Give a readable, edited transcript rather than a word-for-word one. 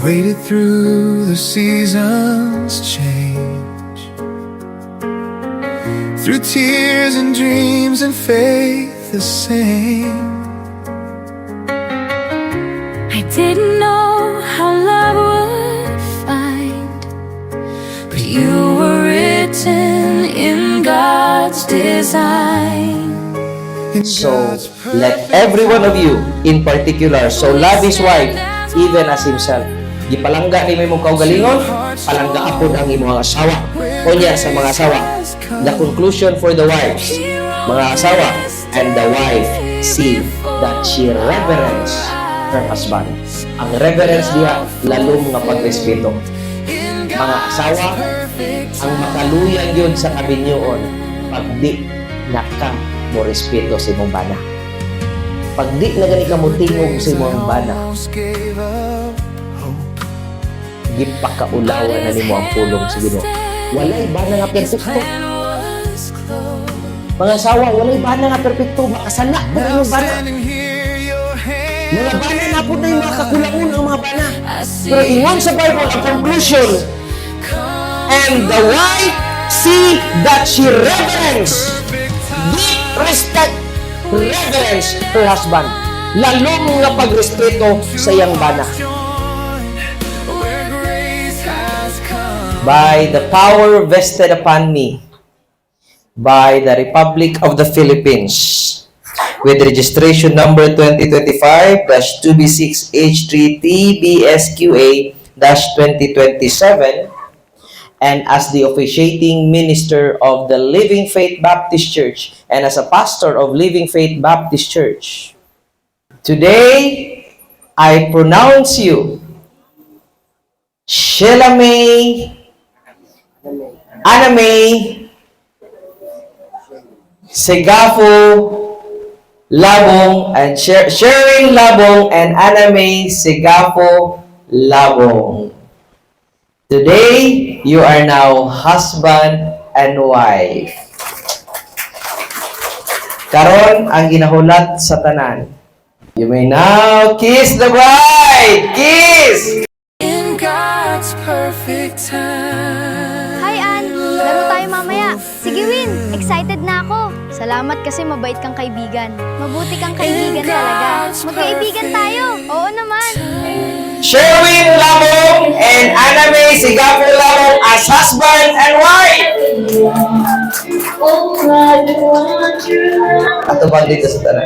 Waded through the seasons change, through tears and dreams and faith the same. I didn't know how love would find, but you were written in God's design. So, let every one of you, in particular, so love his wife, even as himself. Gipalangga ni mo kaugalingon, palangga apod ang imong asawa. Kunya sa mga asawa, the conclusion for the wives, mga asawa, and the wife see that she reverence her husband. Ang reverence diya, lalong nga pagrespeto. Mga asawa, ang makaluyan yun sa kabinyoon, pag di naka mo respeto sa imong bana. Pag di na gani ka mo tingog sa imong bana, gipakaulawan na nimo ang pulong sa Ginoo. Walay bana nga perfecto. Mga asawa, walay bana nga perfecto. Makasala po ang bana. Mga bana na po na yung mga kakulangon ng mga bana. Pero ingon sa Bible, ang conclusion, and the wife see that she reverence, deep respect, reverence her husband. Lalong nga pagrespeto sa iyang bana. By the power vested upon me by the Republic of the Philippines, with registration number 2025-2B6H3TBSQA-2027, and as the officiating minister of the Living Faith Baptist Church and as a pastor of Living Faith Baptist Church, today I pronounce you Sheila May, Anna May Segafo Labong, and Sherwin Labong and Anna May Segafo Labong. Today, you are now husband and wife. Karon ang ginahulat sa tanan. You may now kiss the bride! Kiss! In God's perfect time. Hi, Ann! Laro tayo mamaya. Sige, Win. Excited na ako. Salamat kasi mabait kang kaibigan. Mabuti kang kaibigan talaga. Magkaibigan tayo. Oo naman. Sherwin Labong and Anna May Segafo Labong as husband and wife! Ato ba dito sa tanan?